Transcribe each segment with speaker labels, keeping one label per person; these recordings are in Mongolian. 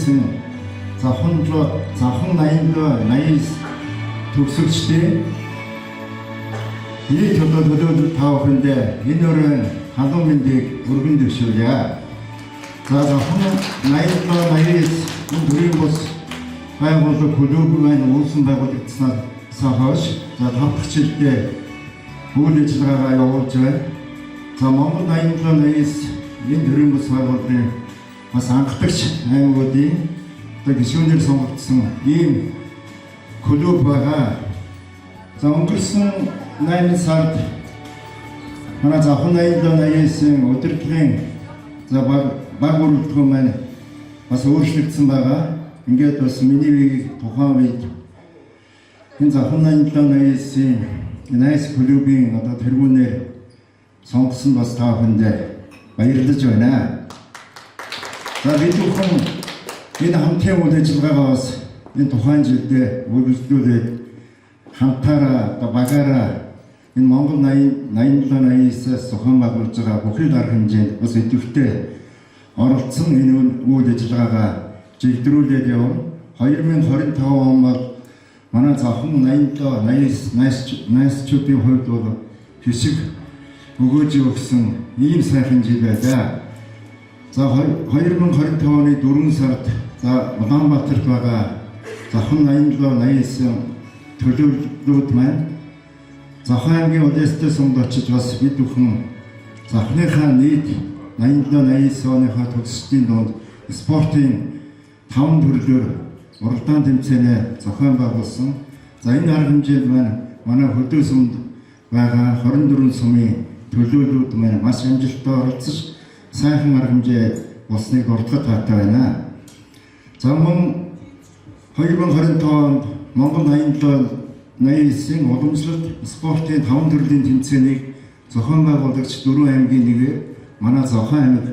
Speaker 1: хийсэн захан 80 төгсөгчдийн 이 төлөөлөл таахындэ энэ өрөө халуун мэндийг өргөн дэвшүүлье. За захан 80 төрийн бус байгууллага клуб маань үүсэн байгуулагдсанаас хойш за тавдагч жилдээ үйл ажиллагаагаа явуулж байна. За Монгол 87 энэ төрийн бус байгууллагын бас анхдагч аймагуудын гишүүнээр сонгогдсон ийм клуб байгаа. За өнгөрсөн 8 сард манай захан 87-ийн удирдлагын за баг бүрэлдэхүүн маань бас өөрчлөгдсөн байгаа. Ингээд бас миний тухайн үед энэ захан 87-ийн найс клубын одоо тэргүүнээр сонгосон бас та бүхэндээ баярлаж байна. За бид бүхэн энэ хамтын үйл ажиллагаагаа бас энэ тухайн жилдээ үргэлжлүүлээд хамтаараа багаараа энэ Монгол 87-аас зохион байгуулж байгаа бүхэл арга хэмжээнд бас идэвхтэй оролцсон энэ үйл ажиллагаагаа чиглүүлээд явна. 2025 он бол манай захан 87 найзчуудын хувьд бол хэсэг өгөөж өгсөн ийм сайхан жил байлаа. За 2025 оны 4 сард за Улаанбаатарт байгаа захан 87 төлөвлөлүүд маань Захан аймгийн Улаанбаатарт сумд очиж бас бид бүхэн захныхаа нийт 87 оныхаа төгсчдийн дунд спортын 5 төрлөөр уралдаан тэмцээнэ зохион байгуулсан. За энэ арга хэмжээнд манай хөдөө сумд байгаа 24 сумын төлөөллүүд маань маш амжилттай оролцож сайхан арга хэмжээ болсныг дурдгад таатай байна. За мөн 2025 онд Монгол 87-ийн уламжлалт спортын 5 төрлийн тэмцээнийг зохион байгуулагч 4 аймгийн нэгээр манай Зохион аймаг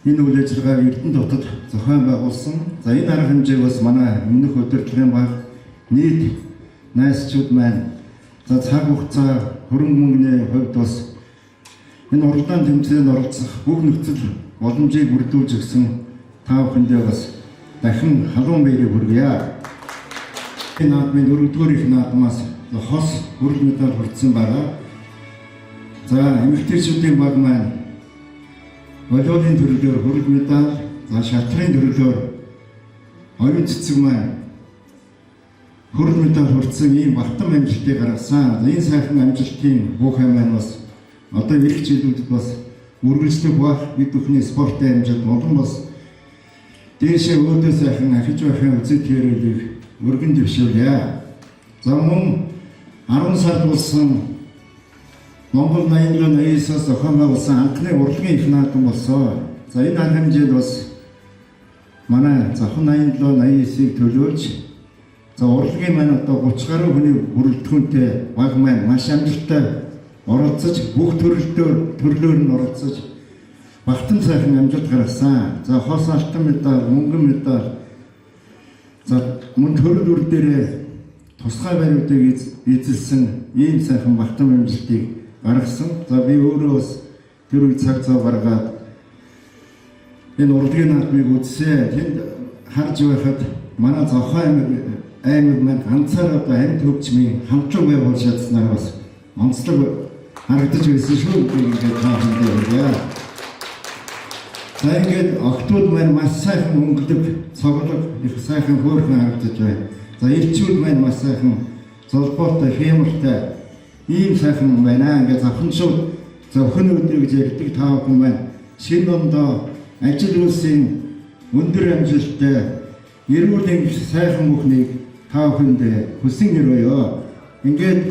Speaker 1: энэ үйл ажиллагааг Эрдэнэ хотод зохион байгуулсан. За энэ арга хэмжээг бас манай өмнөх удирдлагын баг нийт найзчууд маань за цаг хугацаа хөрөнгө мөнгөний хувьд бас энэ уралдаан тэмцээнд оролцох бүх нөхцөл боломжийг бүрдүүлж өгсөн та бүхэндээ бас дахин халуун баярыг хүргье. Энэ наадмын 4-р их наадмаас хос хүрэл медаль хүртсэн байгаа. За эмэгтэйчүүдийн баг маань волейболын төрлөөр хүрэл медаль, за шатрын төрлөөр оюун цэцэг маань хүрэл медаль хүртсэн ийм баттан амжилтыг гаргасан. Энэ сайхан амжилтын бүхэй маань бас одоо ирэх жилүүдэд бас үргэлжлэх бах бид бүхний спортын амжилт болон бас дээшээ өөдөө сайхан ахиж байхын үзэл төрөлийг өргөн дэвшүүлье. За мөн 10 сард болсон Монгол 87-аас зохион байгуулсан анхны урлагийн их наадам болсон. За энэ арга хэмжээнд бас манай захан 87-ийг төлөөлж за урлагийн маань одоо 30 гаруй хүний бүрэлдэхүүнтэй баг маань маш амжилттай оролцож бүх төрлөөр нь оролцож багтан сайхан амжилт гаргасан. За хос алтан медаль, мөнгөн медаль за мөн төрөл үр дээрээ тусгай бариудыг эзэлсэн ийм сайхан багтан амжилтыг гаргасан. За би өөрөө бас тэр үе цаг зав гаргаад энэ урлагийн наадмыг үзсэн. Тэнд харж байхад манай Зохион аймаг маань ганцаараа амьд хөгжмийн хамтран байгуулж чадсанаар бас онцлог харагдаж байсан шүү дээ ингээд таахындээ байна. За ингээд октод маань маш сайхан өнгөлөг, цоглог, их сайхан хөөрхөн харагдаж байна. За ирчүүд маань маш сайхан золбоотой, хэмэртэй ийм сайхан байна. Ингээд завханшууд зөвхөн өдөр гэж ярьдаг та бүхэн маань шинэ ондоо ажил үйлсийн өндөр амжилттай эрүүл сайхан бүхнийг та бүхэнд хүсэн өрөөё. Ингээд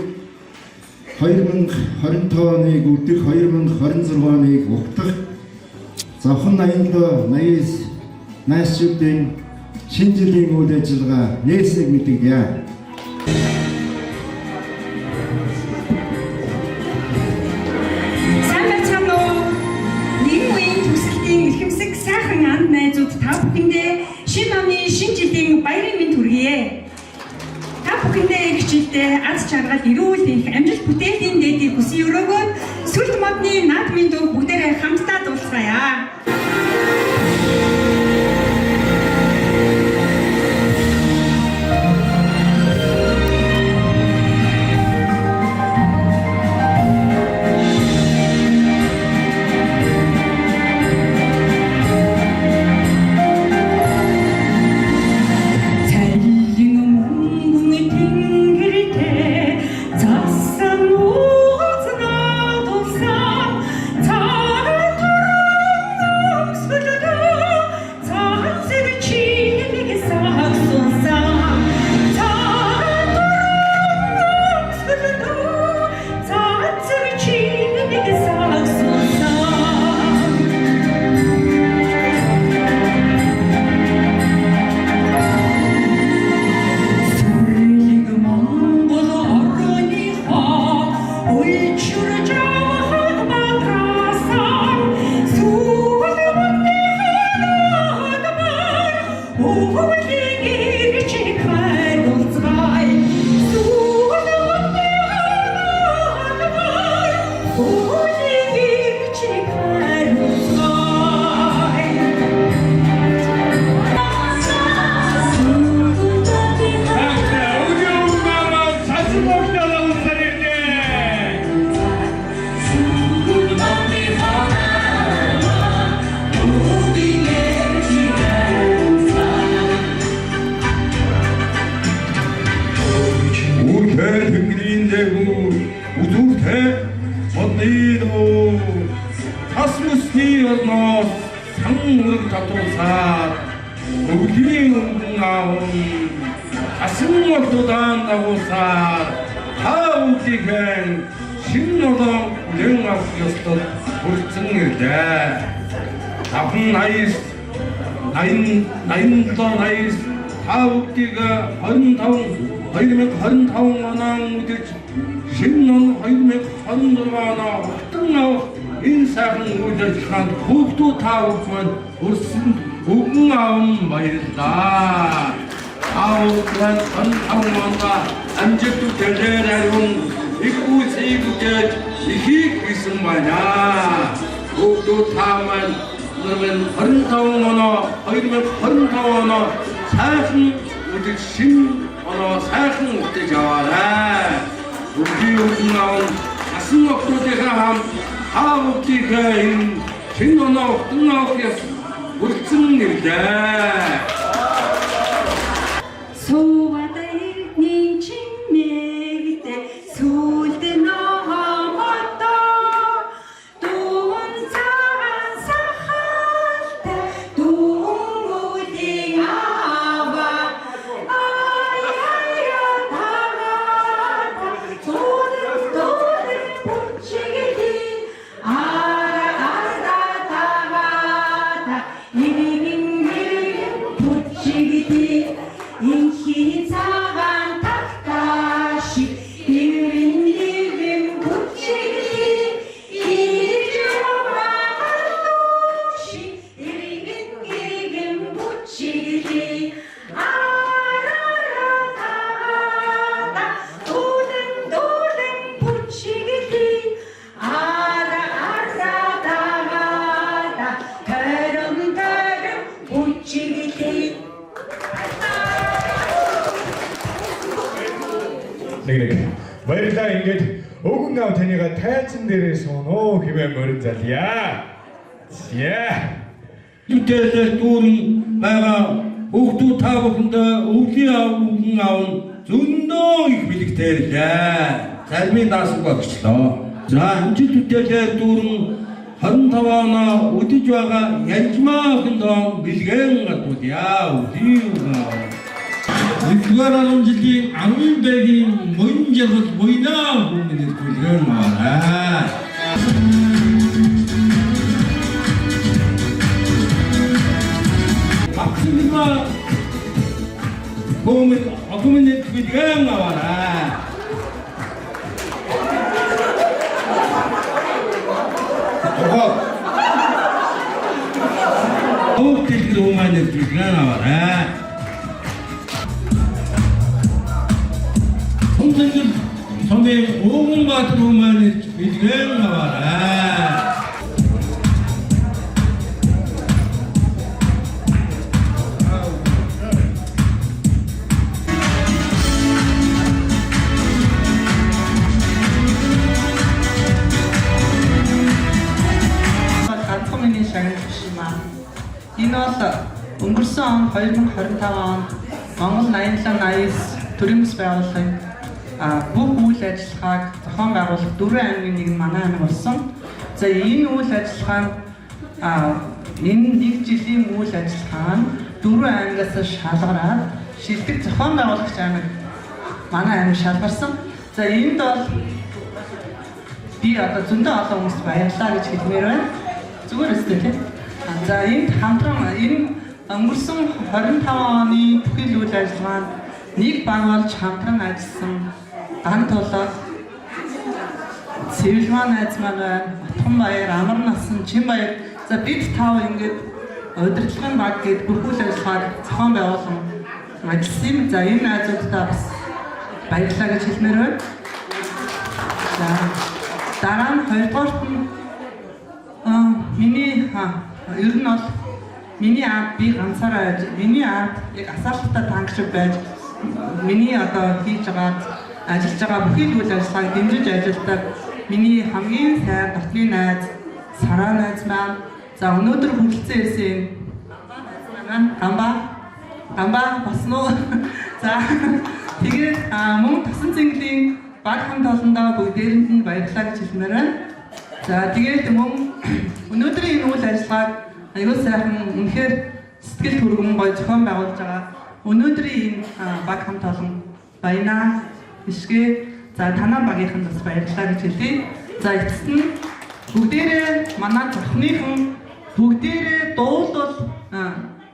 Speaker 1: 2025 оныг өдөх 2026 оныг ухтах захан 87 найзчуудын шинэ жилийн үйл ажиллагаа нээсийг мэдэгдэе.
Speaker 2: Сайн байцгаана уу? Нэгэн үеийн төгсөлтийн эрхэмсэг сайхан анд найзууд та бүхэндээ шинэ оны шинэ жилийн баярын мэнд хүргэе. Та бүхэндээ ирэх жилдээ аз жаргал, эрүүл их амжилт бүтээлийн дэдийг хүсэн өрөөгөө сүлд модны наадмын дуу бүгдээрээ хамтдаа дуулцгаая.
Speaker 3: 대구 우두태 어디도 타스무스니 어너 상무르 타토사 우기리 운동하온 가슴먹도 단다고사 하우기행 신노동 우령학교였던 불증일대 나쁜 나인도 나이스 하우기가 헌타운 허이름의 헌타운 원앙 우디 신노 허이름의 헌도가나 어떤가 인사는 우리지만 국도 타우만 우슨 우궁아움 말이다 아우란 헌타운만다 안적도 대대라운 이구세구제 이히 있음 마냐 국도 타만 그러면 헌타운 언어 허이름의 헌타운 언어 사슴 우디 신 언어 사슴 우디 자와라 우리 우궁아움 가슴 없도 대사함 하우기가인 신노노 뜬나오기였어 물증일대
Speaker 2: 소와다일 닌칭매기때 소일때 너하마다 돈사한 사한다 동무딩아와 아야야 다가다 도는 붙이기디 아라다가다 이리긴 붙이기디 인기자간 탁다시 이린 붙이기디 이리주마한 도시 이린 붙이기디 아라라다가다 도등 붙이기디 아라다가다 가름 붙이기디
Speaker 4: 네, 머리다 이게 오금나무 테니가 타야친 데에서 노 기분 머리 자리야. 예.
Speaker 3: 이때에 돈 내가 옥도 타고 근데 우기야 우궁아온 존도 이비lik 대리자 삶이 나서고 있어. 자 이제 때에 돈 헌타와나 어디 좋아가 얀지마 근데 밀갱 같도야 우기우가 그거라는 짓이 아무데기 뭔지도 보이나 보면 그걸 말아. 박수기가 보면 그걸 나와라. 꼭 되기도 많이 그걸 나와라. 선생님, 선배 5분 같은 것만 이렇게 나와라.
Speaker 5: 단품인이 시작해주시면 이너서 өнгөрсөн 2025 он Монгол 87 Nice төрийн байгууллагын бүх үйл ажиллагааг зохион байгуулах 4 аймгийн нэг манай аймаг болсон. За энэ үйл ажиллагаа нь энэ нэг жилийн үйл ажиллагаа нь 4 аймгаас шалгараад шилдэг зохион байгуулагч аймаг манай аймаг шалгарсан. За энд бол би одоо зөндөө олон хүмүүст баярлалаа гэж хэлмээр байна. Зүгээр өстэй тийм. За энд хамтран энэ өнгөрсөн 25 оны бүхэл үйл ажиллагаанд нэг баг болж хамтран ажилласан дан толгой Цэвэлмаа найз маань байна, Батханбаяр, Амар насан, Чинбаяр. За бид тав ингээд удирдлагын баг гээд бүх үйл ажиллагааг зохион байгуулсан ажилласан юм. За энэ найзуудтай бас баярлалаа гэж хэлмээр байна. За дараа нь хоёрдугаарт нь миний ер нь бол миний аав би ганцаараа байж миний аав яг асаалттай тангшиг байж миний одоо хийж байгаа ажиллаж байгаа бүхэл үйл ажиллагааг дэмжиж ажилладаг миний хамгийн сайн дотны найз Сараа найз маань за өнөөдөр хүрэлцэн ирсэн Гамба бас нөө за тэгээд мөн Тосон цэнглийн баг хамт олондоо бүгдээрэнд нь баярлалаа гэж хэлмээр байна. За тэгээд мөн өнөөдрийн энэ үйл ажиллагааг аюул сайхан үнэхээр сэтгэл түргэн гоё зохион байгуулж байгаа. Өнөөдрийн энэ баг хамт олон баяна ишгээ за танаа багийнхан бас баярлалаа гэж хэлье. За эцэст нь бүгдээрээ манай зөвхнийхэн бүгдээрээ дуулал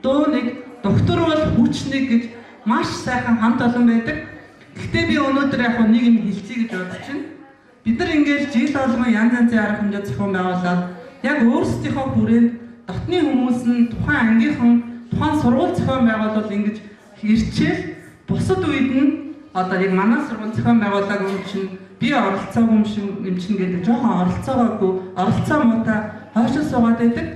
Speaker 5: дуу нэг доктор бол хүчнийг гэж маш сайхан хамт олон байдаг. Гэхдээ би өнөөдөр яг нэг юм хэлцээ гэж бодож байна. Бид нар ингээд жил болгон янз янзын арга хэмжээ зохион байгуулаад яг өөрсдийнхөө хүрээнд дотны хүмүүс нь тухайн ангийнхан тухайн сургууль зохион байгуулалт ингэж ирчээл бусад үед нь одоо яг манай сургууль зохион байгуулалт юм чинь би оролцоогүй юм чинь гэдэг жоохон оролцоо муутай хойшоо суугаад байдаг.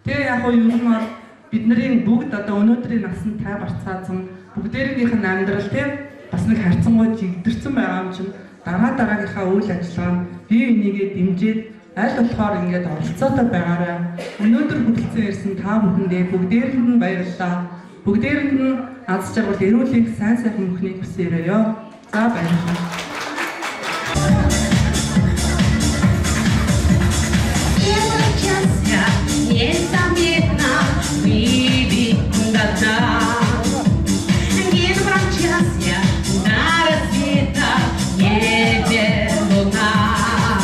Speaker 5: Тэгээ яг юу юм бол бидний бүгд одоо өнөөдрийн насанд тай барцаасан бүгдээрийнх нь амьдрал тийм бас нэг харьцангуй жигдэрсэн байгаа юм чинь дараагийнхаа үйл ажиллагаа нь бие бинийгээ дэмжиж аль болохоор ингээд оролцоотой байгаарай. Өнөөдөр хүрэлцэн ирсэн та бүхэндээ бүгдээрэнд нь баярлалаа. Бүгдээрэнд нь аз жаргал эрүүлэх сайн сайхан бүхнийг хүсээрэй ёо. За баярлалаа.